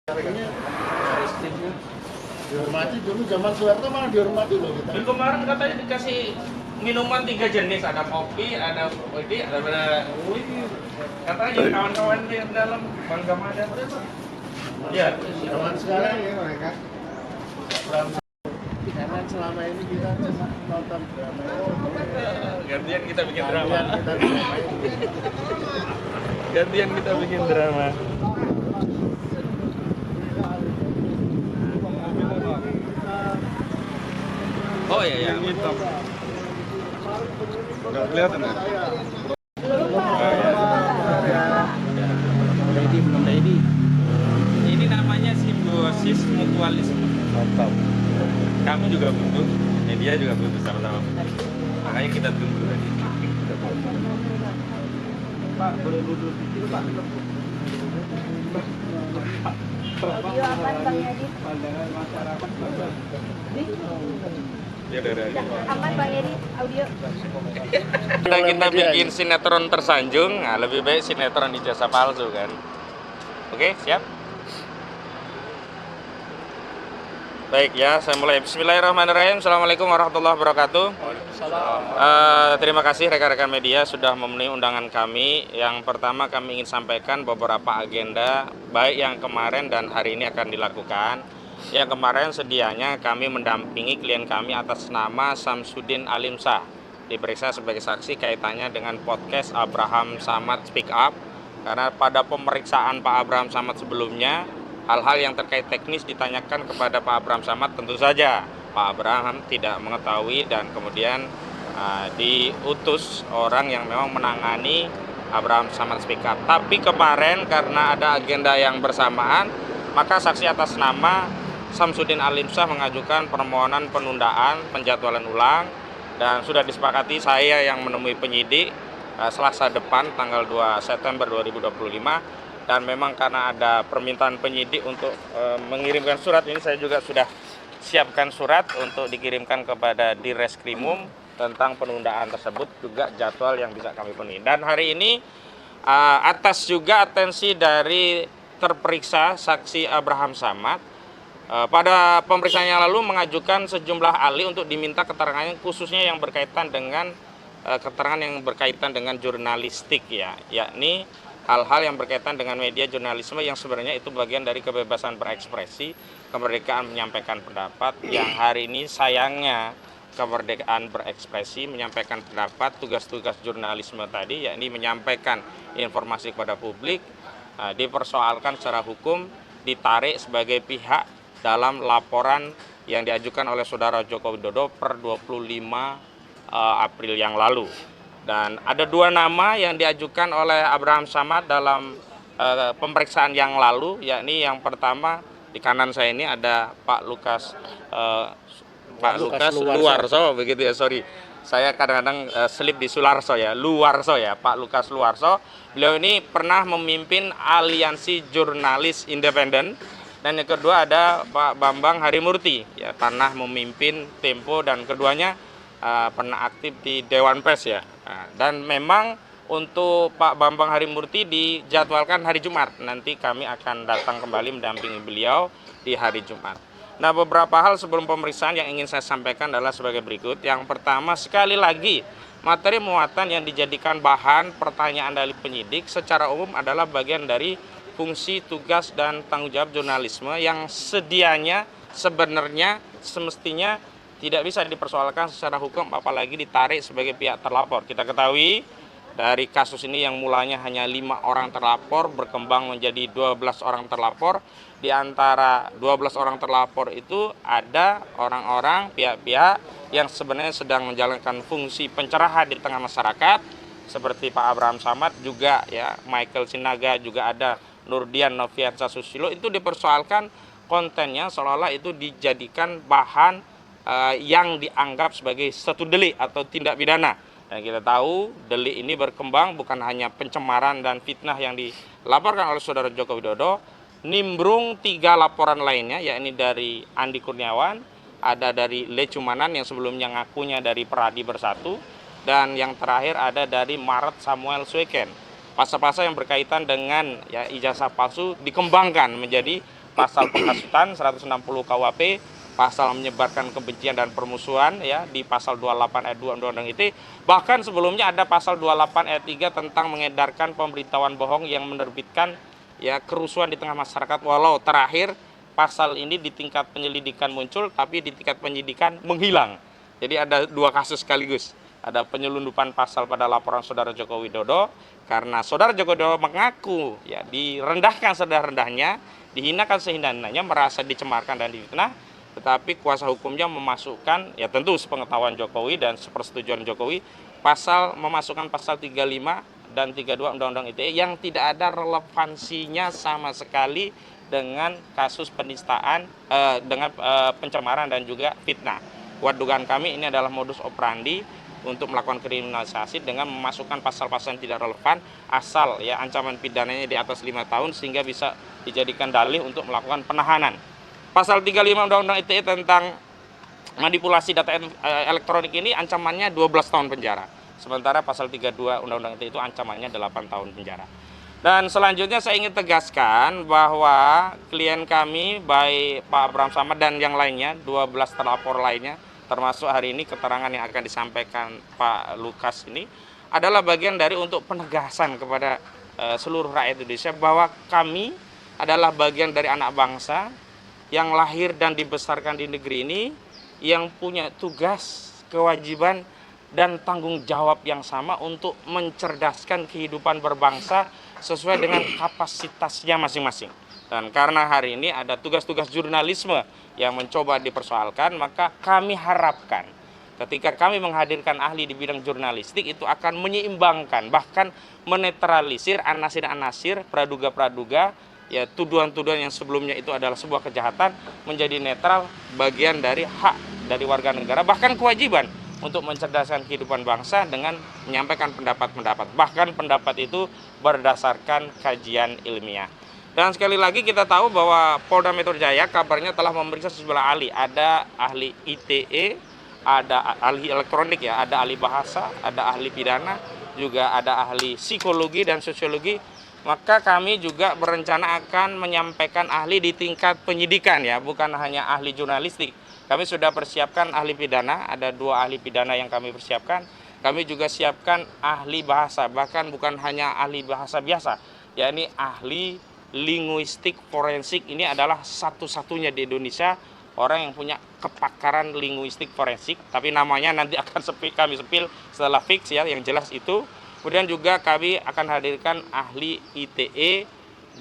Katanya harus timnya dihormati dulu zaman Soeharto malah dihormati loh kita. Dan kemarin katanya dikasih minuman 3 jenis, ada kopi, ada ini, ada katanya kawan-kawan di dalam Bangga Mada berapa? Ya, Zaman sekarang ya mereka. Karena selama ini kita cuma nonton drama. gantian kita bikin drama. Kalian kita dramain. Gantian kita bikin drama. Oh iya ya. Nggak kelihatan ya? Ini namanya simbiosis mutualisme. Mantap. Kamu juga butuh, media juga butuh sama-sama. Makanya kita tunggu tadi. Pak, boleh duduk dikit, Pak. Audio apa Bang Yadi? Pandangan masyarakat, Pak. Ya udah. Aman Bang Yadi, audio. Kita bikin sinetron tersanjung, nah lebih baik sinetron ijazah palsu kan. Oke, siap? Baik ya, saya mulai. Bismillahirrahmanirrahim. Assalamualaikum warahmatullahi wabarakatuh. Terima kasih rekan-rekan media sudah memenuhi undangan kami. Yang pertama kami ingin sampaikan beberapa agenda baik yang kemarin dan hari ini akan dilakukan. Yang kemarin sedianya kami mendampingi klien kami atas nama Samsudin Alimsah diperiksa sebagai saksi kaitannya dengan podcast Abraham Samad Speak Up. Karena pada pemeriksaan Pak Abraham Samad sebelumnya, hal-hal yang terkait teknis ditanyakan kepada Pak Abraham Samad, tentu saja Pak Abraham tidak mengetahui dan kemudian diutus orang yang memang menangani Abraham Samad Speak Up. Tapi kemarin karena ada agenda yang bersamaan, maka saksi atas nama Samsudin Alimsah mengajukan permohonan penundaan penjadwalan ulang dan sudah disepakati saya yang menemui penyidik Selasa depan tanggal 2 September 2025. Dan memang karena ada permintaan penyidik untuk mengirimkan surat, ini saya juga sudah siapkan surat untuk dikirimkan kepada Direskrimum tentang penundaan tersebut, juga jadwal yang bisa kami penuhi. Dan hari ini atas juga atensi dari terperiksa saksi Abraham Samad, pada pemeriksaan yang lalu mengajukan sejumlah ahli untuk diminta keterangannya khususnya yang berkaitan dengan keterangan yang berkaitan dengan jurnalistik ya, yakni hal-hal yang berkaitan dengan media jurnalisme yang sebenarnya itu bagian dari kebebasan berekspresi, kemerdekaan menyampaikan pendapat, yang hari ini sayangnya kemerdekaan berekspresi menyampaikan pendapat, tugas-tugas jurnalisme tadi yakni menyampaikan informasi kepada publik dipersoalkan secara hukum, ditarik sebagai pihak dalam laporan yang diajukan oleh Saudara Joko Widodo per 25 April yang lalu. Dan ada 2 nama yang diajukan oleh Abraham Samad dalam pemeriksaan yang lalu, yakni yang pertama di kanan saya ini ada Pak Lukas Luarso, begitu ya, sorry. Saya kadang-kadang selip di Sularso ya, Luarso ya, Pak Lukas Luarso. Beliau ini pernah memimpin Aliansi Jurnalis Independen. Dan yang kedua ada Pak Bambang Harimurti, ya, pernah memimpin Tempo dan keduanya pernah aktif di Dewan Pers ya. Dan memang untuk Pak Bambang Harimurti dijadwalkan hari Jumat. Nanti kami akan datang kembali mendampingi beliau di hari Jumat. Nah, beberapa hal sebelum pemeriksaan yang ingin saya sampaikan adalah sebagai berikut. Yang pertama, sekali lagi, materi muatan yang dijadikan bahan pertanyaan dari penyidik secara umum adalah bagian dari fungsi, tugas, dan tanggung jawab jurnalisme yang sedianya sebenarnya semestinya tidak bisa dipersoalkan secara hukum, apalagi ditarik sebagai pihak terlapor. Kita ketahui dari kasus ini yang mulanya hanya 5 orang terlapor berkembang menjadi 12 orang terlapor. Di antara 12 orang terlapor itu ada orang-orang, pihak-pihak yang sebenarnya sedang menjalankan fungsi pencerahan di tengah masyarakat, seperti Pak Abraham Samad juga ya, Michael Sinaga juga ada, Nurdian Noviansa Susilo. Itu dipersoalkan kontennya seolah-olah itu dijadikan bahan yang dianggap sebagai satu delik atau tindak pidana. Dan kita tahu delik ini berkembang bukan hanya pencemaran dan fitnah yang dilaporkan oleh Saudara Joko Widodo, nimbrung 3 laporan lainnya, yakni dari Andi Kurniawan, ada dari Lecumanan yang sebelumnya ngakunya dari Peradi Bersatu, dan yang terakhir ada dari Maret Samuel Sweken. Pasal-pasal yang berkaitan dengan ya ijazah palsu dikembangkan menjadi pasal penghasutan 160 KUHP, pasal menyebarkan kebencian dan permusuhan ya di pasal 28 ayat 2 Undang-Undang ITE. Bahkan sebelumnya ada pasal 28 ayat 3 tentang mengedarkan pemberitahuan bohong yang menerbitkan ya kerusuhan di tengah masyarakat. Walau terakhir pasal ini di tingkat penyelidikan muncul tapi di tingkat penyidikan menghilang. Jadi ada dua kasus sekaligus. Ada penyelundupan pasal pada laporan Saudara Joko Widodo karena Saudara Joko Widodo mengaku ya direndahkan serendah-rendahnya, dihinakan sehina-hinanya, merasa dicemarkan dan difitnah. Tetapi kuasa hukumnya memasukkan, ya tentu sepengetahuan Jokowi dan sepersetujuan Jokowi, memasukkan pasal 35 dan 32 Undang-Undang ITE yang tidak ada relevansinya sama sekali dengan kasus penistaan, dengan pencemaran dan juga fitnah. Dugaan kami ini adalah modus operandi untuk melakukan kriminalisasi dengan memasukkan pasal-pasal yang tidak relevan asal ya ancaman pidananya di atas 5 tahun sehingga bisa dijadikan dalih untuk melakukan penahanan. Pasal 35 Undang-Undang ITE tentang manipulasi data elektronik ini ancamannya 12 tahun penjara. Sementara pasal 32 Undang-Undang ITE itu ancamannya 8 tahun penjara. Dan selanjutnya saya ingin tegaskan bahwa klien kami baik Pak Abraham Samad dan yang lainnya, 12 terlapor lainnya, termasuk hari ini keterangan yang akan disampaikan Pak Lukas ini adalah bagian dari untuk penegasan kepada seluruh rakyat Indonesia bahwa kami adalah bagian dari anak bangsa yang lahir dan dibesarkan di negeri ini, yang punya tugas, kewajiban, dan tanggung jawab yang sama untuk mencerdaskan kehidupan berbangsa sesuai dengan kapasitasnya masing-masing. Dan karena hari ini ada tugas-tugas jurnalisme yang mencoba dipersoalkan, maka kami harapkan ketika kami menghadirkan ahli di bidang jurnalistik itu akan menyeimbangkan, bahkan menetralisir anasir-anasir, praduga-praduga, ya tuduhan-tuduhan yang sebelumnya itu adalah sebuah kejahatan menjadi netral, bagian dari hak dari warga negara, bahkan kewajiban untuk mencerdaskan kehidupan bangsa dengan menyampaikan pendapat-pendapat. Bahkan pendapat itu berdasarkan kajian ilmiah. Dan sekali lagi kita tahu bahwa Polda Metro Jaya kabarnya telah memeriksa sejumlah ahli. Ada ahli ITE, ada ahli elektronik ya, ada ahli bahasa, ada ahli pidana, juga ada ahli psikologi dan sosiologi. Maka kami juga berencana akan menyampaikan ahli di tingkat penyidikan ya, bukan hanya ahli jurnalistik. Kami sudah persiapkan ahli pidana, ada 2 ahli pidana yang kami persiapkan. Kami juga siapkan ahli bahasa, bahkan bukan hanya ahli bahasa biasa, yakni ahli linguistik forensik. Ini adalah satu-satunya di Indonesia orang yang punya kepakaran linguistik forensik, tapi namanya nanti akan kami sepil setelah fix ya, yang jelas itu. Kemudian juga kami akan hadirkan ahli ITE,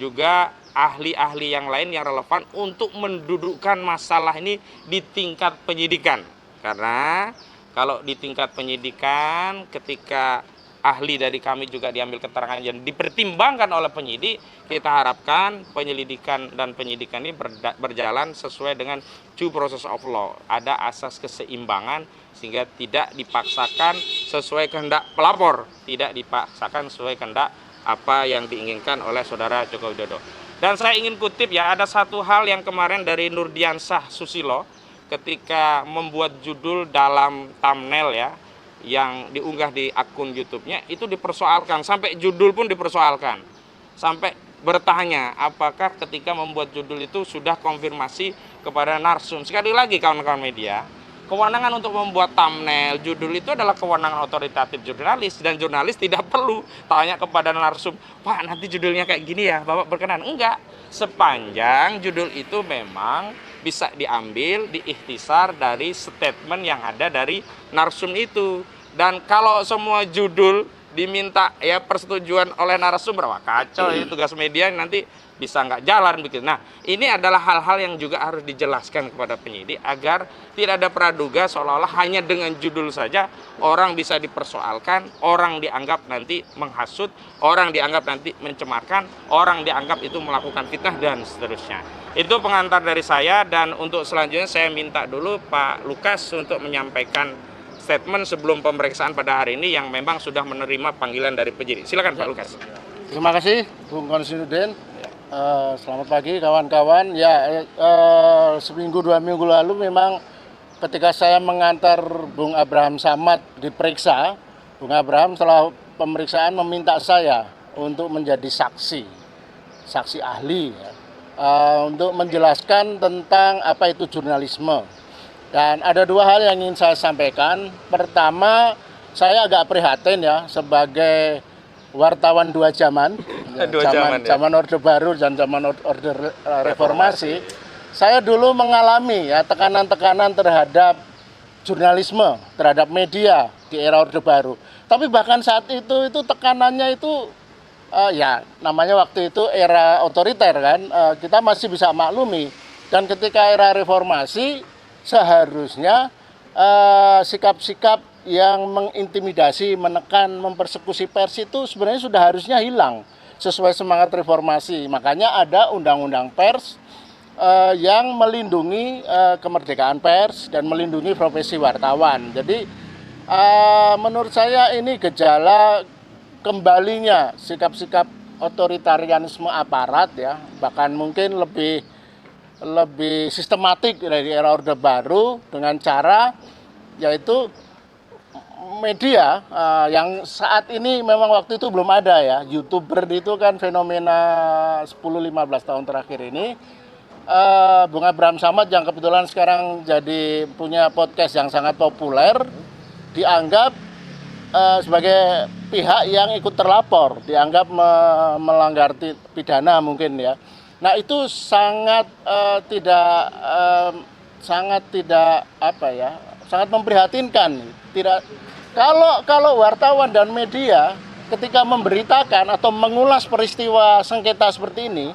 juga ahli-ahli yang lain yang relevan untuk mendudukkan masalah ini di tingkat penyidikan. Karena kalau di tingkat penyidikan, ketika ahli dari kami juga diambil keterangan yang dipertimbangkan oleh penyidik, kita harapkan penyelidikan dan penyidikan ini berjalan sesuai dengan due process of law. Ada asas keseimbangan sehingga tidak dipaksakan sesuai kehendak pelapor, tidak dipaksakan sesuai kehendak apa yang diinginkan oleh Saudara Joko Widodo. Dan saya ingin kutip ya, ada satu hal yang kemarin dari Nurdiansah Susilo ketika membuat judul dalam thumbnail ya, yang diunggah di akun YouTube-nya itu dipersoalkan, sampai judul pun dipersoalkan. Sampai bertanya apakah ketika membuat judul itu sudah konfirmasi kepada narsum. Sekali lagi kawan-kawan media, kewenangan untuk membuat thumbnail judul itu adalah kewenangan otoritatif jurnalis, dan jurnalis tidak perlu tanya kepada narsum, Pak nanti judulnya kayak gini ya, Bapak berkenan. Enggak, sepanjang judul itu memang bisa diambil, diikhtisar dari statement yang ada dari narsum itu. Dan kalau semua judul diminta ya persetujuan oleh narasumber, wah kacau ini tugas media, nanti bisa nggak jalan begitu. Nah, ini adalah hal-hal yang juga harus dijelaskan kepada penyidik agar tidak ada praduga seolah-olah hanya dengan judul saja orang bisa dipersoalkan, orang dianggap nanti menghasut, orang dianggap nanti mencemarkan, orang dianggap itu melakukan fitnah dan seterusnya. Itu pengantar dari saya, dan untuk selanjutnya saya minta dulu Pak Lukas untuk menyampaikan statement sebelum pemeriksaan pada hari ini yang memang sudah menerima panggilan dari penyidik. Silakan Pak Lukas. Terima kasih Bung Konsinuddin. Selamat pagi kawan-kawan. Ya, seminggu 2 minggu lalu memang ketika saya mengantar Bung Abraham Samad diperiksa, Bung Abraham setelah pemeriksaan meminta saya untuk menjadi saksi ahli ya. untuk menjelaskan tentang apa itu jurnalisme. Dan ada dua hal yang ingin saya sampaikan. Pertama, saya agak prihatin ya sebagai wartawan dua zaman, zaman Orde Baru dan zaman Orde Reformasi. Saya dulu mengalami ya tekanan-tekanan terhadap jurnalisme, terhadap media di era Orde Baru. Tapi bahkan saat itu tekanannya itu ya namanya waktu itu era otoriter kan, kita masih bisa maklumi. Dan ketika era reformasi seharusnya sikap-sikap yang mengintimidasi, menekan, mempersekusi pers itu sebenarnya sudah harusnya hilang sesuai semangat reformasi. Makanya ada undang-undang pers yang melindungi kemerdekaan pers dan melindungi profesi wartawan. Jadi menurut saya ini gejala kembalinya sikap-sikap otoritarianisme aparat ya, bahkan mungkin lebih sistematik dari era Orde Baru dengan cara yaitu media yang saat ini memang waktu itu belum ada ya. YouTuber itu kan fenomena 10-15 tahun terakhir ini. Bung Abraham Samad yang kebetulan sekarang jadi punya podcast yang sangat populer dianggap sebagai pihak yang ikut terlapor, dianggap melanggar pidana mungkin ya. Nah itu sangat tidak apa ya, sangat memprihatinkan. Tidak kalau wartawan dan media ketika memberitakan atau mengulas peristiwa sengketa seperti ini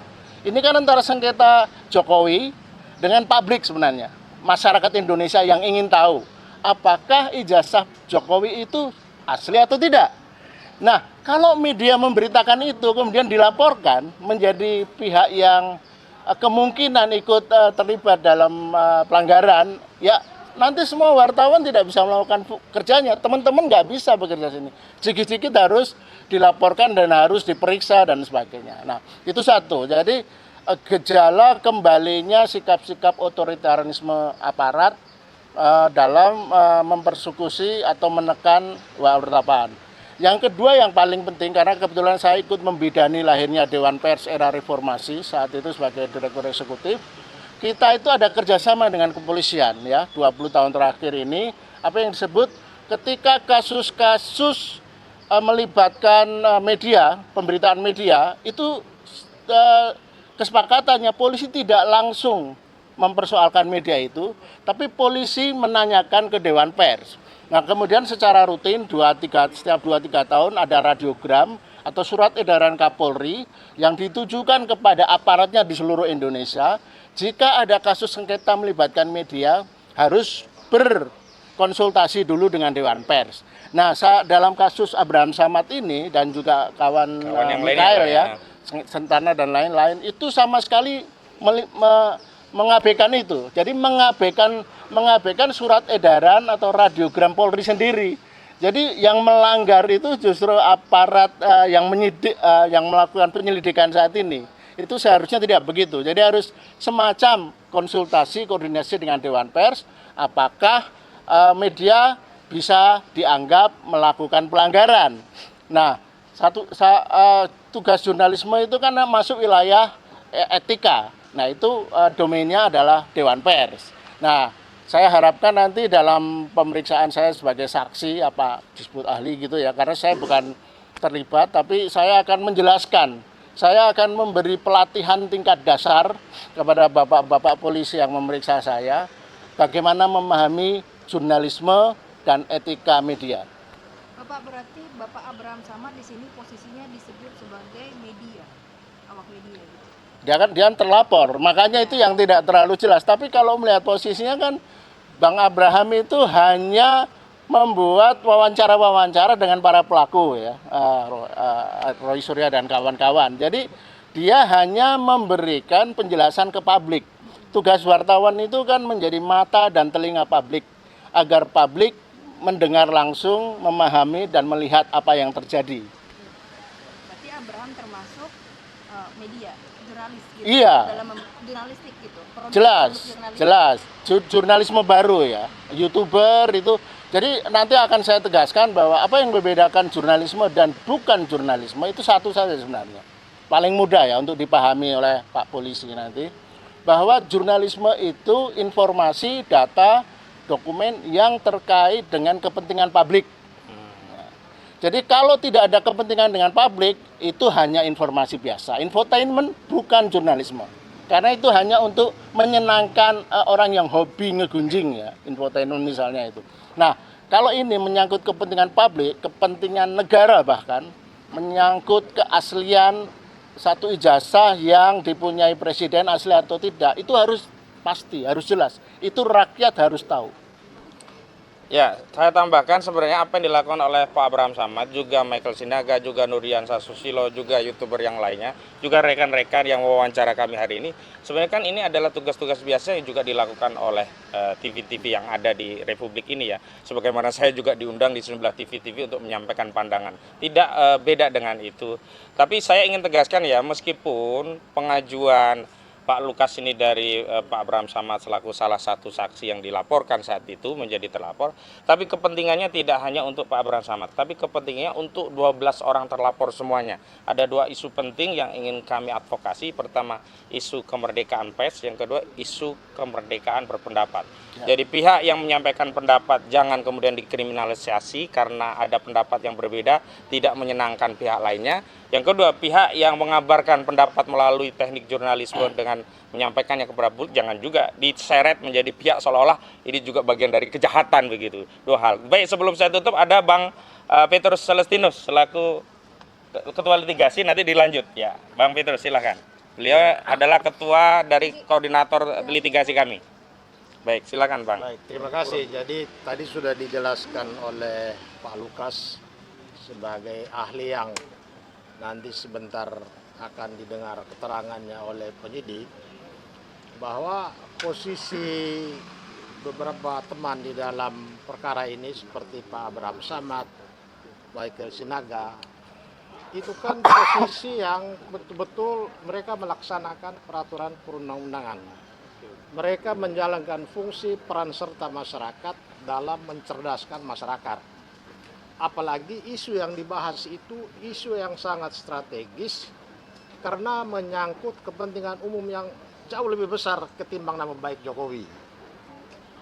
kan antara sengketa Jokowi dengan publik sebenarnya, masyarakat Indonesia yang ingin tahu apakah ijazah Jokowi itu asli atau tidak. Nah, kalau media memberitakan itu kemudian dilaporkan menjadi pihak yang kemungkinan ikut terlibat dalam pelanggaran, ya nanti semua wartawan tidak bisa melakukan kerjanya. Teman-teman nggak bisa bekerja sini. Sedikit-sedikit harus dilaporkan dan harus diperiksa dan sebagainya. Nah, itu satu. Jadi gejala kembalinya sikap-sikap otoritarianisme aparat dalam mempersekusi atau menekan wartawan. Yang kedua yang paling penting, karena kebetulan saya ikut membidani lahirnya Dewan Pers era reformasi saat itu sebagai direktur eksekutif, kita itu ada kerjasama dengan kepolisian ya 20 tahun terakhir ini, apa yang disebut ketika kasus-kasus melibatkan media, pemberitaan media, itu kesepakatannya polisi tidak langsung mempersoalkan media itu, tapi polisi menanyakan ke Dewan Pers. Nah kemudian secara rutin setiap 2-3 tahun ada radiogram atau surat edaran Kapolri yang ditujukan kepada aparatnya di seluruh Indonesia. Jika ada kasus sengketa melibatkan media harus berkonsultasi dulu dengan Dewan Pers. Nah dalam kasus Abraham Samad ini dan juga kawan Mikael ya, Sentana dan lain-lain itu sama sekali mengabaikan itu. Jadi mengabaikan surat edaran atau radiogram Polri sendiri. Jadi yang melanggar itu justru aparat yang melakukan penyelidikan saat ini. Itu seharusnya tidak begitu. Jadi harus semacam konsultasi, koordinasi dengan Dewan Pers, apakah media bisa dianggap melakukan pelanggaran. Nah, tugas jurnalisme itu kan masuk wilayah etika. Nah itu domainnya adalah Dewan Pers. Nah saya harapkan nanti dalam pemeriksaan saya sebagai saksi disebut ahli gitu ya, karena saya bukan terlibat, tapi saya akan menjelaskan. Saya akan memberi pelatihan tingkat dasar kepada bapak-bapak polisi yang memeriksa saya, bagaimana memahami jurnalisme dan etika media. Bapak, berarti Bapak Abraham Samad di sini posisinya disebut sebagai media, awak media gitu. Dia terlapor, makanya itu yang tidak terlalu jelas. Tapi kalau melihat posisinya kan Bang Abraham itu hanya membuat wawancara-wawancara dengan para pelaku ya, Roy Surya dan kawan-kawan. Jadi dia hanya memberikan penjelasan ke publik. Tugas wartawan itu kan menjadi mata dan telinga publik agar publik mendengar langsung, memahami dan melihat apa yang terjadi. Berarti Abraham termasuk media, jurnalis gitu. Iya. Dalam jurnalistik gitu. Jelas. Jurnalisme baru ya. YouTuber itu. Jadi nanti akan saya tegaskan bahwa apa yang membedakan jurnalisme dan bukan jurnalisme itu satu saja sebenarnya. paling mudah ya untuk dipahami oleh Pak Polisi nanti, bahwa jurnalisme itu informasi, data, dokumen yang terkait dengan kepentingan publik. Jadi kalau tidak ada kepentingan dengan publik, itu hanya informasi biasa. Infotainment bukan jurnalisme. Karena itu hanya untuk menyenangkan orang yang hobi ngegunjing ya, infotainment misalnya itu. Nah, kalau ini menyangkut kepentingan publik, kepentingan negara bahkan, menyangkut keaslian satu ijazah yang dipunyai presiden asli atau tidak, itu harus pasti, harus jelas. Itu rakyat harus tahu. Ya, saya tambahkan sebenarnya apa yang dilakukan oleh Pak Abraham Samad, juga Michael Sinaga, juga Nurdiansyah Susilo, juga YouTuber yang lainnya, juga rekan-rekan yang wawancara kami hari ini. Sebenarnya kan ini adalah tugas-tugas biasa yang juga dilakukan oleh TV-TV yang ada di Republik ini ya. Sebagaimana saya juga diundang di sejumlah TV-TV untuk menyampaikan pandangan. Tidak beda dengan itu. Tapi saya ingin tegaskan ya, meskipun pengajuan Pak Lukas ini dari Pak Abraham Samad selaku salah satu saksi yang dilaporkan saat itu menjadi terlapor, tapi kepentingannya tidak hanya untuk Pak Abraham Samad, tapi kepentingannya untuk 12 orang terlapor semuanya. Ada 2 isu penting yang ingin kami advokasi. Pertama, isu kemerdekaan pers, yang kedua isu kemerdekaan berpendapat. Jadi pihak yang menyampaikan pendapat jangan kemudian dikriminalisasi karena ada pendapat yang berbeda, tidak menyenangkan pihak lainnya. Yang kedua, pihak yang mengabarkan pendapat melalui teknik jurnalisme dengan menyampaikannya kepada publik jangan juga diseret menjadi pihak seolah-olah ini juga bagian dari kejahatan begitu. 2 hal. Baik, sebelum saya tutup ada Bang Petrus Celestinus selaku Ketua Litigasi, nanti dilanjut ya. Bang Petrus silahkan. Beliau adalah Ketua dari Koordinator Litigasi kami. Baik, silakan Bang. Baik, terima kasih. Jadi tadi sudah dijelaskan oleh Pak Lukas sebagai ahli yang nanti sebentar akan didengar keterangannya oleh penyidik, bahwa posisi beberapa teman di dalam perkara ini seperti Pak Abraham Samad, Michael Sinaga, itu kan posisi yang betul-betul mereka melaksanakan peraturan perundang-undangan. Mereka menjalankan fungsi peran serta masyarakat dalam mencerdaskan masyarakat. Apalagi isu yang dibahas itu isu yang sangat strategis karena menyangkut kepentingan umum yang jauh lebih besar ketimbang nama baik Jokowi.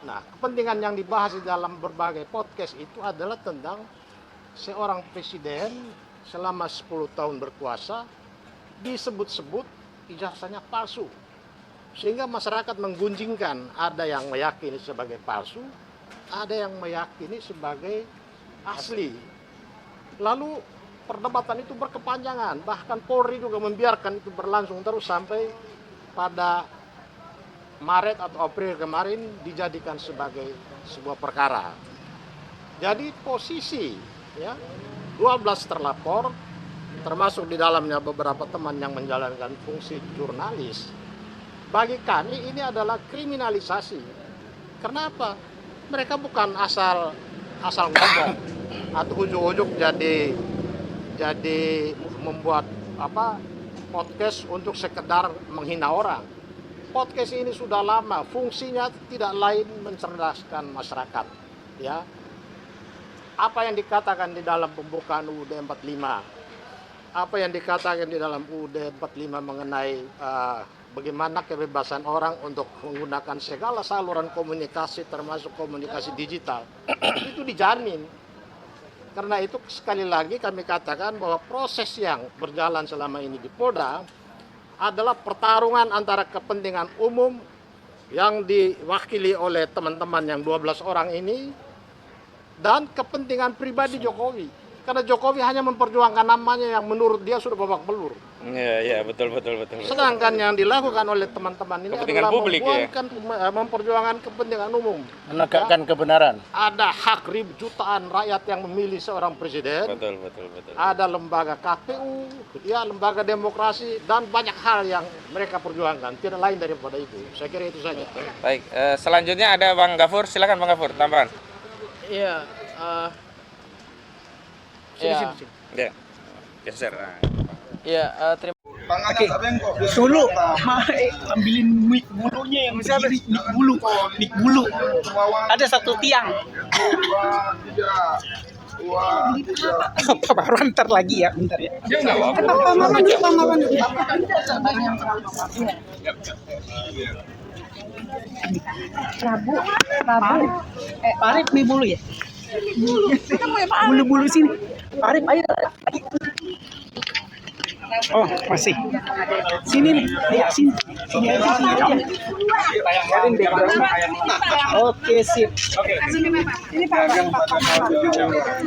Nah, kepentingan yang dibahas di dalam berbagai podcast itu adalah tentang seorang presiden selama 10 tahun berkuasa disebut-sebut ijazahnya palsu. Sehingga masyarakat menggunjingkan, ada yang meyakini sebagai palsu, ada yang meyakini sebagai asli. Lalu perdebatan itu berkepanjangan, bahkan Polri juga membiarkan itu berlangsung terus sampai pada Maret atau April kemarin dijadikan sebagai sebuah perkara. Jadi posisi ya 12 terlapor, termasuk di dalamnya beberapa teman yang menjalankan fungsi jurnalis. Bagi kami ini adalah kriminalisasi. Kenapa? Mereka bukan asal ngomong atau ujuk-ujuk jadi membuat podcast untuk sekedar menghina orang. Podcast ini sudah lama, fungsinya tidak lain mencerdaskan masyarakat, ya. Apa yang dikatakan di dalam pembukaan UUD 45, apa yang dikatakan di dalam UUD 45 mengenai bagaimana kebebasan orang untuk menggunakan segala saluran komunikasi termasuk komunikasi digital itu dijamin. Karena itu sekali lagi kami katakan bahwa proses yang berjalan selama ini di Polda adalah pertarungan antara kepentingan umum yang diwakili oleh teman-teman yang 12 orang ini dan kepentingan pribadi Jokowi. Karena Jokowi hanya memperjuangkan namanya yang menurut dia sudah babak belur. Iya, betul. Sedangkan yang dilakukan oleh teman-teman ini kepentingan adalah publik, memperjuangkan kepentingan umum. Menegakkan kebenaran. Ada Hak jutaan rakyat yang memilih seorang presiden. Betul. Ada lembaga KPU, ya lembaga demokrasi dan banyak hal yang mereka perjuangkan. Tidak lain daripada itu. Saya kira itu saja. Baik, selanjutnya ada Bang Gafur. Silakan Bang Gafur, tambahan. Iya, Ya, geser. terima Oke, Solo, ambilin mic bulunya yang berdiri, mic bulu. Ada satu tiang. Pak Marwan ntar lagi ya, bentar ya. Prabu Arif nih bulu ya. Bulu-bulu sini. Arif ayo. Oh masih. Sini nih, ayo sini. Sini aja, sini aja. Oke sip.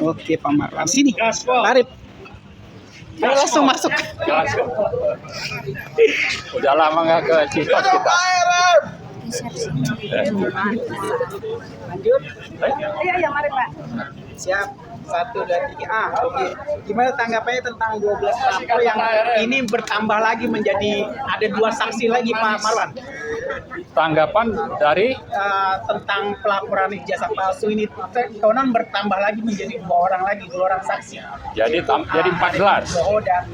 Oke Pak Marwan. Sini. Arif. Ayo langsung masuk. Udah lama nggak ke Citos kita. Lanjut. Iya, mari Pak. Siap. 1, 2, 3. Oke. Gimana tanggapannya tentang 12 April yang ini bertambah lagi menjadi ada 2 saksi lagi Pak Marwan? Tanggapan dari Tentang pelaporan ijazah palsu ini konon bertambah lagi menjadi 2 orang lagi, 2 orang saksi. jadi 14. Bowo dan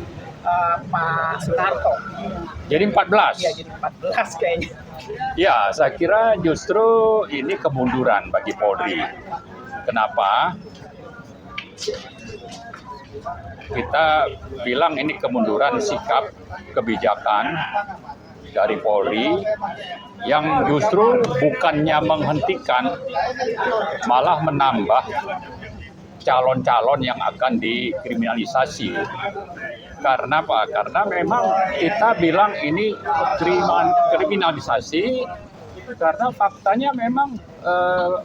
Pak Sunarto. Jadi 14. Iya, jadi 14 kayaknya. Ya, saya kira justru ini kemunduran bagi Polri. Kenapa? Kita bilang ini kemunduran sikap kebijakan dari Polri yang justru bukannya menghentikan, malah menambah calon-calon yang akan dikriminalisasi. Karena apa? Karena memang kita bilang ini kriminalisasi karena faktanya memang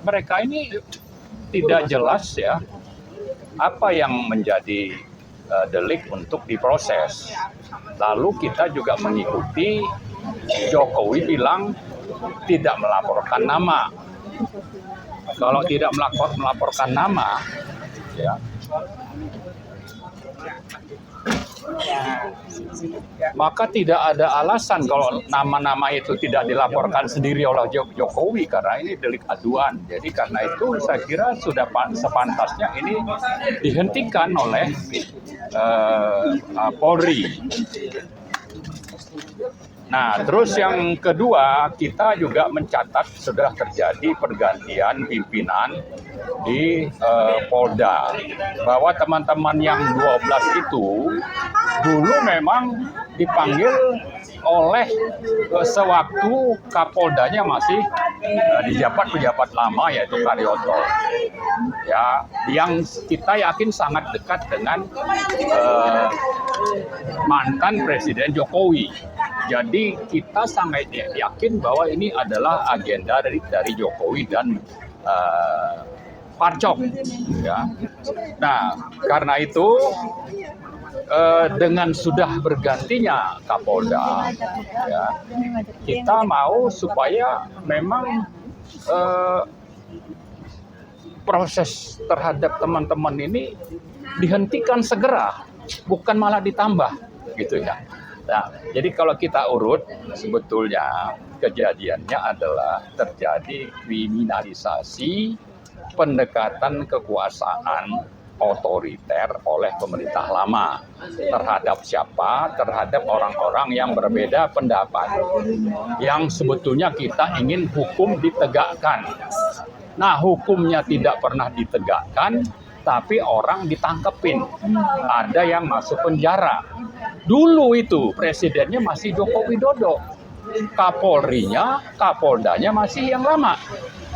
mereka ini tidak jelas ya apa yang menjadi delik untuk diproses. Lalu kita juga mengikuti Jokowi bilang tidak melaporkan nama. Kalau tidak melaporkan nama, ya maka tidak ada alasan kalau nama-nama itu tidak dilaporkan sendiri oleh Jokowi karena ini delik aduan. Jadi karena itu saya kira sudah sepantasnya ini dihentikan oleh Polri. Nah, terus yang kedua, kita juga mencatat sudah terjadi pergantian pimpinan di Polda. Bahwa teman-teman yang 12 itu dulu memang dipanggil oleh sewaktu Kapoldanya masih dijabat pejabat lama yaitu Karyoto. Ya, yang kita yakin sangat dekat dengan mantan Presiden Jokowi. Jadi kita sangat yakin bahwa ini adalah agenda dari Jokowi dan Parcok. Ya. Nah, karena itu dengan sudah bergantinya Kapolda, ya, kita mau supaya memang proses terhadap teman-teman ini dihentikan segera, bukan malah ditambah, gitu ya. Nah, jadi kalau kita urut, sebetulnya kejadiannya adalah terjadi kriminalisasi pendekatan kekuasaan otoriter oleh pemerintah lama. Terhadap siapa? Terhadap orang-orang yang berbeda pendapat. Yang sebetulnya kita ingin hukum ditegakkan. Nah, hukumnya tidak pernah ditegakkan, tapi orang ditangkepin. Ada yang masuk penjara. Dulu itu presidennya masih Joko Widodo. Kapoldanya masih yang lama.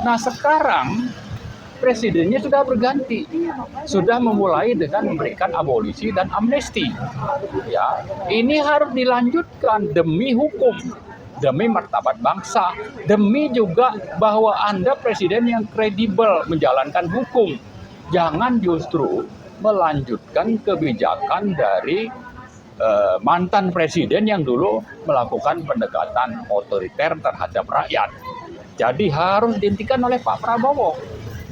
Nah, sekarang presidennya sudah berganti. Sudah memulai dengan memberikan abolisi dan amnesti. Ya, ini harus dilanjutkan demi hukum, demi martabat bangsa, demi juga bahwa Anda presiden yang kredibel menjalankan hukum. Jangan justru melanjutkan kebijakan dari mantan presiden yang dulu melakukan pendekatan otoriter terhadap rakyat. Jadi harus dihentikan oleh Pak Prabowo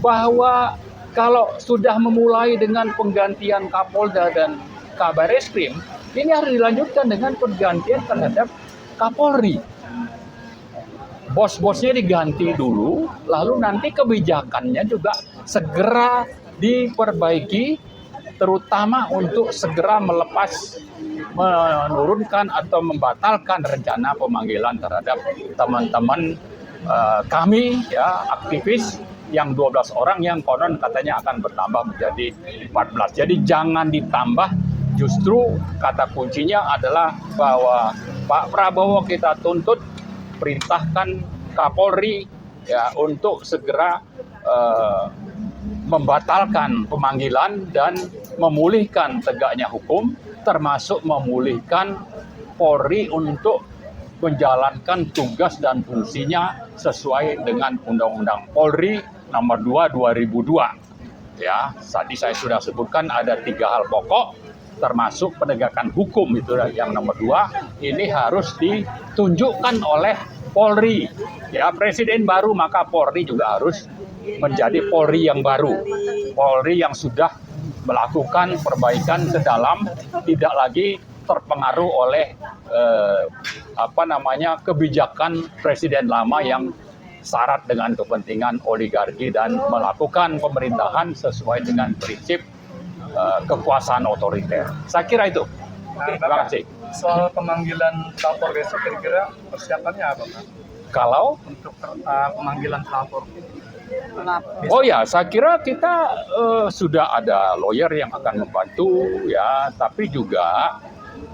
bahwa kalau sudah memulai dengan penggantian Kapolda dan Kabareskrim, ini harus dilanjutkan dengan pergantian terhadap Kapolri. Bos-bosnya diganti dulu, lalu nanti kebijakannya juga segera diperbaiki, terutama untuk segera menurunkan atau membatalkan rencana pemanggilan terhadap teman-teman kami, ya, aktivis yang 12 orang yang konon katanya akan bertambah menjadi 14. Jadi jangan ditambah, justru kata kuncinya adalah bahwa Pak Prabowo kita tuntut perintahkan Kapolri ya untuk segera membatalkan pemanggilan dan memulihkan tegaknya hukum, termasuk memulihkan Polri untuk menjalankan tugas dan fungsinya sesuai dengan Undang-Undang Polri Nomor 2 2002. Ya, tadi saya sudah sebutkan ada 3 hal pokok, termasuk penegakan hukum itu yang nomor 2. Ini harus ditunjukkan oleh Polri. Ya, Presiden baru maka Polri juga harus menjadi Polri yang baru. Polri yang sudah melakukan perbaikan ke dalam, tidak lagi terpengaruh oleh kebijakan presiden lama yang syarat dengan kepentingan oligarki dan melakukan pemerintahan sesuai dengan prinsip kekuasaan otoriter. Saya kira itu. Terima kasih. Soal pemanggilan Kapolri besok kira-kira persiapannya apa, Pak? Kalau Untuk pemanggilan Kapolri. oh ya, saya kira kita sudah ada lawyer yang akan membantu ya, tapi juga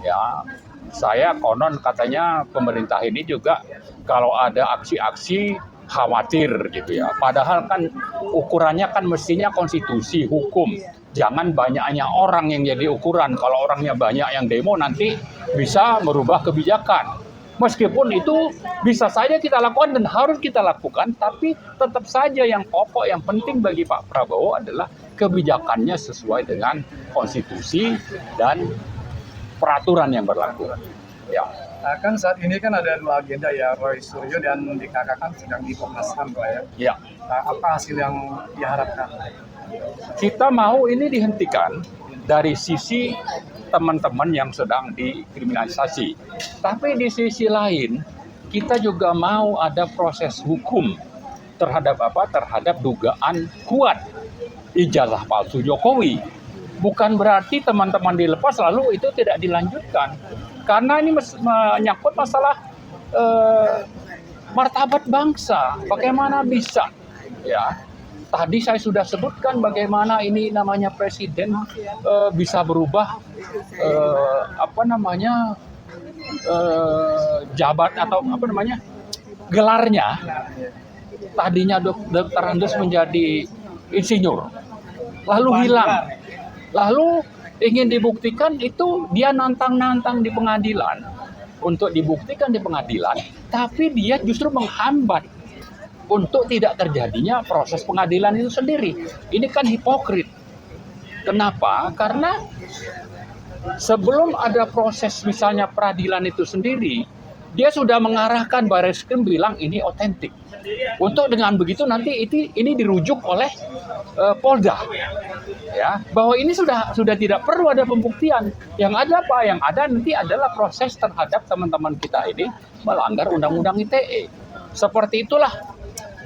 ya saya konon katanya pemerintah ini juga kalau ada aksi-aksi khawatir gitu ya. Padahal kan ukurannya kan mestinya konstitusi, hukum. Jangan banyaknya orang yang jadi ukuran. Kalau orangnya banyak yang demo nanti bisa merubah kebijakan. Meskipun itu bisa saja kita lakukan dan harus kita lakukan, tapi tetap saja yang pokok, yang penting bagi Pak Prabowo adalah kebijakannya sesuai dengan konstitusi dan peraturan yang berlaku. Ya. Nah, kan saat ini kan ada 2 agenda ya, Roy Suryo dan DKK kan sedang di Komnas HAM, Pak ya. Ya. Nah, apa hasil yang diharapkan? Kita mau ini dihentikan dari sisi teman-teman yang sedang dikriminalisasi. Tapi di sisi lain, kita juga mau ada proses hukum terhadap Terhadap dugaan kuat ijazah palsu Jokowi. Bukan berarti teman-teman dilepas lalu itu tidak dilanjutkan. Karena ini menyangkut masalah martabat bangsa. Bagaimana bisa? Ya. Tadi saya sudah sebutkan bagaimana ini namanya presiden bisa berubah jabat atau gelarnya. Tadinya Dr. Andes menjadi insinyur, lalu hilang, lalu ingin dibuktikan itu dia nantang-nantang di pengadilan untuk dibuktikan di pengadilan, tapi dia justru menghambat untuk tidak terjadinya proses pengadilan itu sendiri. Ini kan hipokrit. Kenapa? Karena sebelum ada proses misalnya peradilan itu sendiri, dia sudah mengarahkan Barreskrim bilang ini otentik. Untuk dengan begitu nanti ini dirujuk oleh Polda. Ya, bahwa ini sudah tidak perlu ada pembuktian. Yang ada apa? Yang ada nanti adalah proses terhadap teman-teman kita ini melanggar Undang-Undang ITE. Seperti itulah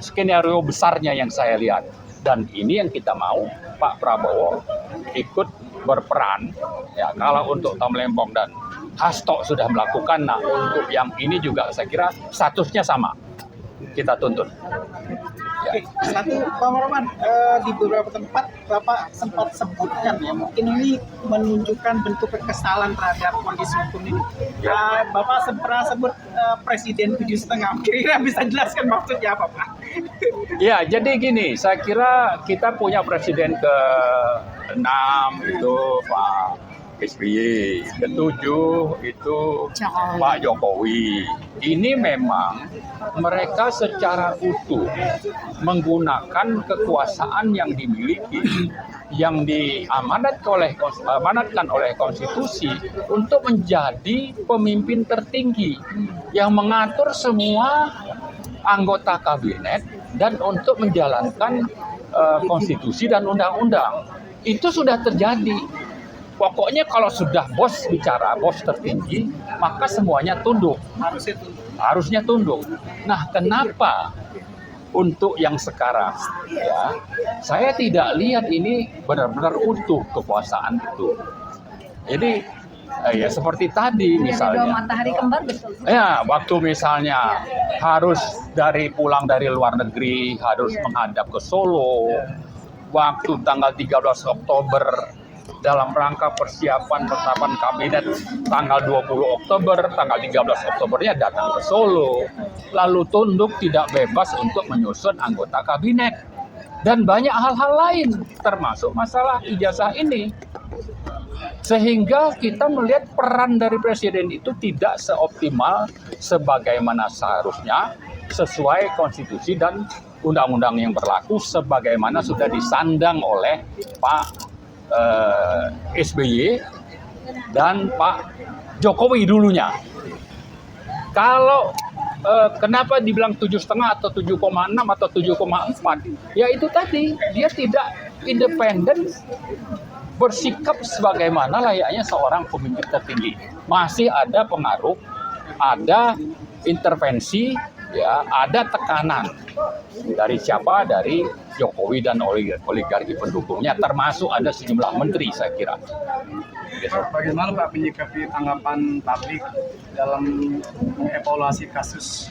skenario besarnya yang saya lihat, dan ini yang kita mau Pak Prabowo ikut berperan ya. Kalau untuk Tom Lembong dan Hasto sudah melakukan, nah untuk yang ini juga saya kira statusnya sama, kita tuntut ya. Oke, satu Pak Marwan, di beberapa tempat Bapak sempat sebutkan ya, mungkin ini menunjukkan bentuk kekesalan terhadap kondisi hukum ini. Bapak pernah sebut Presiden 7,5, kira-kira bisa jelaskan maksudnya apa, Pak? Ya, jadi gini, saya kira kita punya Presiden ke-6 itu Pak SBY, ke-7 itu Pak Jokowi. Ini memang mereka secara utuh menggunakan kekuasaan yang dimiliki, yang diamanatkan oleh konstitusi untuk menjadi pemimpin tertinggi yang mengatur semua anggota kabinet dan untuk menjalankan konstitusi dan undang-undang. Itu sudah terjadi. Pokoknya kalau sudah bos bicara, bos tertinggi, maka semuanya tunduk. Harusnya tunduk. Nah, kenapa untuk yang sekarang ya, saya tidak lihat ini benar-benar utuh kekuasaan itu. Jadi Ya seperti tadi Dua misalnya. matahari kembar betul. Ya, waktu misalnya harus pulang dari luar negeri, harus menghadap ke Solo, waktu tanggal 13 Oktober dalam rangka persiapan penetapan kabinet tanggal 20 Oktober, tanggal 13 Oktobernya datang ke Solo, lalu tunduk tidak bebas untuk menyusun anggota kabinet. Dan banyak hal-hal lain, termasuk masalah ijazah ini. Sehingga kita melihat peran dari presiden itu tidak seoptimal sebagaimana seharusnya sesuai konstitusi dan undang-undang yang berlaku sebagaimana sudah disandang oleh Pak SBY dan Pak Jokowi dulunya. Kalau kenapa dibilang 7,5 atau 7,6 atau 7,4? Ya itu tadi, dia tidak independen bersikap sebagaimana layaknya seorang pemimpin tertinggi. Masih ada pengaruh, ada intervensi, ya, ada tekanan dari siapa? Dari Jokowi dan oligarki pendukungnya, termasuk ada sejumlah menteri, saya kira. Bagaimana Pak menyikapi tanggapan publik dalam mengevaluasi kasus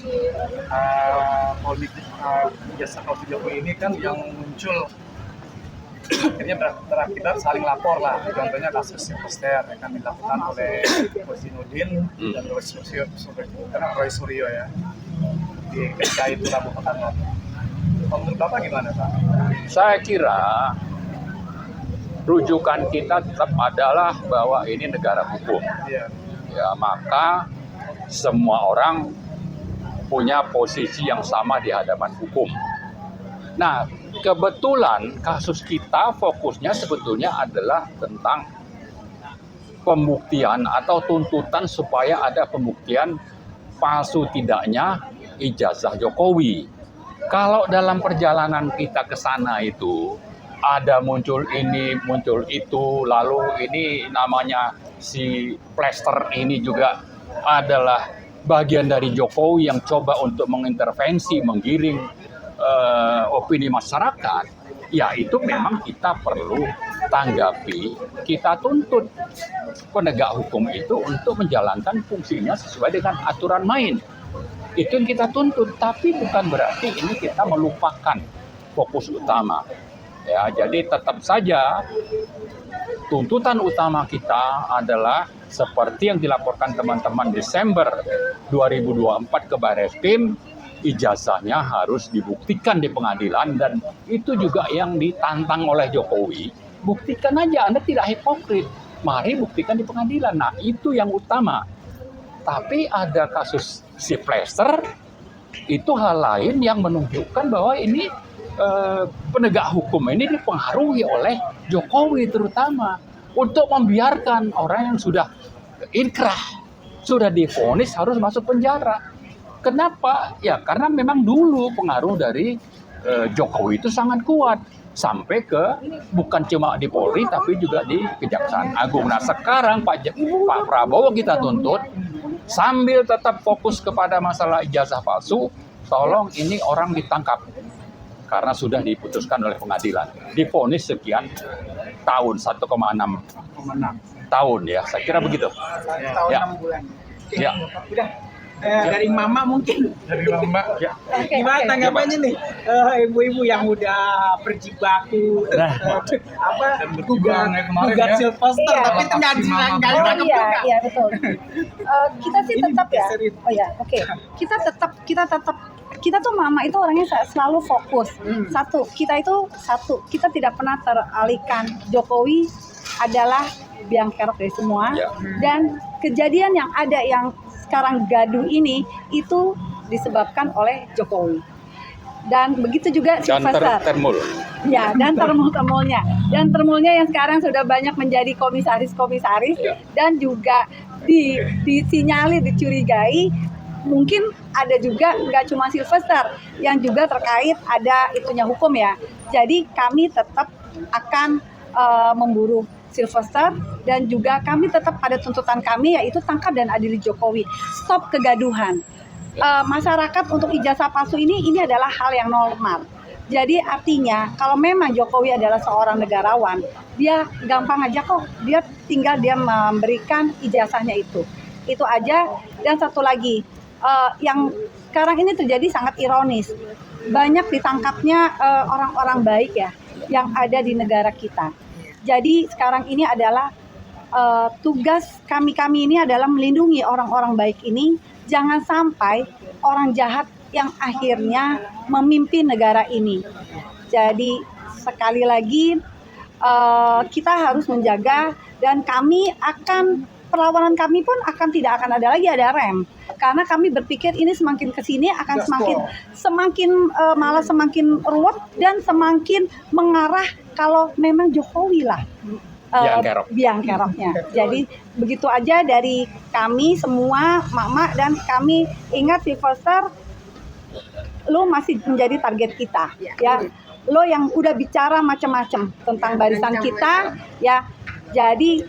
polemik ijazah palsu Jokowi ini kan yang muncul akhirnya berakibat saling lapor lah. Contohnya kasus Silvester yang akan dilakukan oleh Kozinudin dan Roy Suryo ya di KPK itu Rabu pekan lalu. Menurut Bapak gimana Pak? Saya kira rujukan kita tetap adalah bahwa ini negara hukum. Iya. Ya, maka semua orang punya posisi yang sama di hadapan hukum. Nah, kebetulan kasus kita fokusnya sebetulnya adalah tentang pembuktian atau tuntutan supaya ada pembuktian palsu tidaknya ijazah Jokowi. Kalau dalam perjalanan kita ke sana itu ada muncul ini, muncul itu, lalu ini namanya si Plester ini juga adalah bagian dari Jokowi yang coba untuk mengintervensi, menggiring opini masyarakat, ya itu memang kita perlu tanggapi, kita tuntut penegak hukum itu untuk menjalankan fungsinya sesuai dengan aturan main. Itu yang kita tuntut, tapi bukan berarti ini kita melupakan fokus utama. Ya, jadi tetap saja tuntutan utama kita adalah seperti yang dilaporkan teman-teman Desember 2024 ke Barreskrim, ijazahnya harus dibuktikan di pengadilan, dan itu juga yang ditantang oleh Jokowi. Buktikan aja, Anda tidak hipokrit. Mari buktikan di pengadilan. Nah, itu yang utama. Tapi ada kasus si Plester, itu hal lain yang menunjukkan bahwa ini penegak hukum ini dipengaruhi oleh Jokowi terutama untuk membiarkan orang yang sudah inkrah, sudah divonis harus masuk penjara. Kenapa? Ya karena memang dulu pengaruh dari Jokowi itu sangat kuat. Sampai ke bukan cuma di Polri tapi juga di Kejaksaan Agung. Nah sekarang Pak Prabowo kita tuntut sambil tetap fokus kepada masalah ijazah palsu, tolong ini orang ditangkap. Karena sudah diputuskan oleh pengadilan. Divonis sekian tahun, 1,6 tahun ya. Saya kira begitu. 1 tahun Ya. 6 bulan. Ya. Udah. Dari Mama mungkin. Dari Mbak. Ya. Gimana tanggapannya nih ibu-ibu yang udah berjibaku gugat Silvester tapi ternyata nggak ditangkap juga. Iya betul. Kita sih Ini tetap ya. serius. Oh ya, oke. Kita tuh Mama itu orangnya selalu fokus. Kita tidak pernah teralihkan. Jokowi adalah biang kerok dari semua. Ya. Dan kejadian yang ada yang sekarang gaduh ini itu disebabkan oleh Jokowi. Dan begitu juga Dan Silvester. termul. Ya, dan termul-termulnya. Dan termulnya yang sekarang sudah banyak menjadi komisaris-komisaris Ya. dan juga disinyalir, dicurigai. Mungkin ada juga nggak cuma Silvester, yang juga terkait ada itunya hukum ya. Jadi kami tetap akan memburu Silvester dan juga kami tetap pada tuntutan kami yaitu tangkap dan adili Jokowi. Stop kegaduhan. Masyarakat untuk ijazah palsu ini adalah hal yang normal. Jadi artinya kalau memang Jokowi adalah seorang negarawan, dia gampang aja kok, dia tinggal dia memberikan ijazahnya itu aja. Dan satu lagi, yang sekarang ini terjadi sangat ironis, banyak ditangkapnya orang-orang baik ya yang ada di negara kita. Jadi sekarang ini adalah tugas kami ini adalah melindungi orang-orang baik ini, jangan sampai orang jahat yang akhirnya memimpin negara ini. Jadi sekali lagi kita harus menjaga, dan perlawanan kami pun tidak akan ada lagi ada rem, karena kami berpikir ini semakin kesini akan malah semakin ruwet dan semakin mengarah kalau memang Jokowi lah biang keroknya. Jadi begitu aja dari kami semua, mak-mak, dan kami ingat Sylvester, lo masih menjadi target kita ya. Lo yang udah bicara macam-macam tentang barisan kita ya, jadi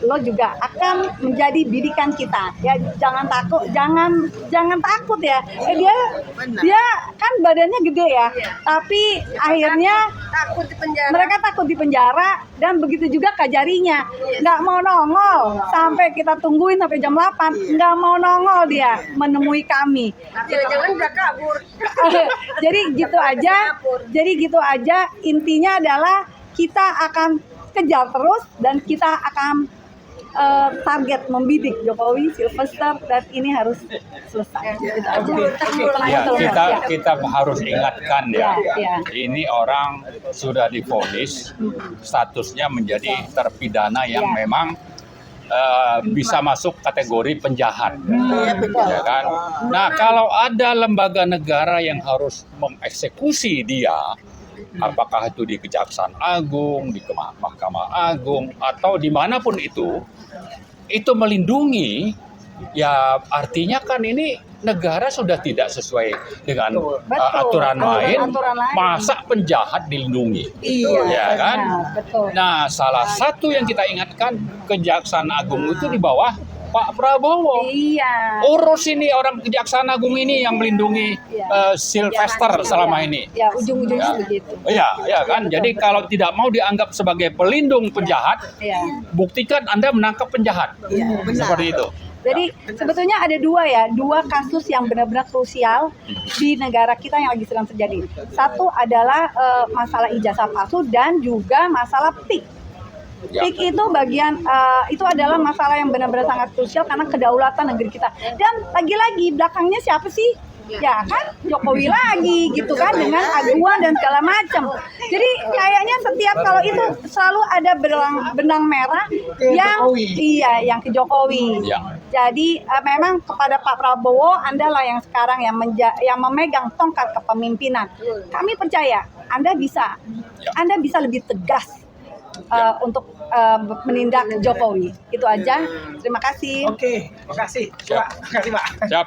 lo juga akan menjadi bidikan kita ya. Jangan takut ya. Dia kan badannya gede ya, tapi akhirnya mereka takut di penjara, dan begitu juga Kajarinya nggak mau nongol sampai kita tungguin sampai jam 8, nggak mau nongol dia menemui kami. Jangan-jangan udah kabur. Jadi gitu aja intinya adalah kita akan kejar terus, dan kita akan target membidik Jokowi, Sylvester, dan ini harus selesai. Gitu aja. Ya, kita harus ingatkan ya, ini orang sudah divonis, statusnya menjadi terpidana yang memang bisa masuk kategori penjahat, ya kan? Nah, kalau ada lembaga negara yang harus mengeksekusi dia, apakah itu di Kejaksaan Agung, di Mahkamah Agung, atau dimanapun itu melindungi, ya artinya kan ini negara sudah tidak sesuai dengan aturan lain. Masa penjahat dilindungi? Ya kan? Betul. Nah, salah satu yang kita ingatkan, Kejaksaan Agung itu di bawah Pak Prabowo. Iya. Urus ini orang Kejaksaan Agung ini yang melindungi Sylvester selama ini. Ya, ujung-ujungnya begitu. Iya kan. Jadi kalau tidak mau dianggap sebagai pelindung penjahat, buktikan Anda menangkap penjahat. Seperti itu. Jadi sebetulnya ada dua kasus yang benar-benar krusial di negara kita yang lagi sedang terjadi. Satu adalah masalah ijazah palsu, dan juga masalah PIK. PIK itu itu adalah masalah yang benar-benar sangat krusial karena kedaulatan negeri kita. Dan lagi-lagi belakangnya siapa sih? Ya kan, Jokowi lagi gitu kan, dengan aduan dan segala macam. Jadi kayaknya setiap kalau itu selalu ada benang merah yang ke Jokowi. Jadi memang kepada Pak Prabowo, Anda lah yang sekarang yang memegang tongkat kepemimpinan. Kami percaya Anda bisa lebih tegas untuk menindak Jokowi. Itu aja. Terima kasih. Oke, makasih. Terima kasih, Pak. Siap.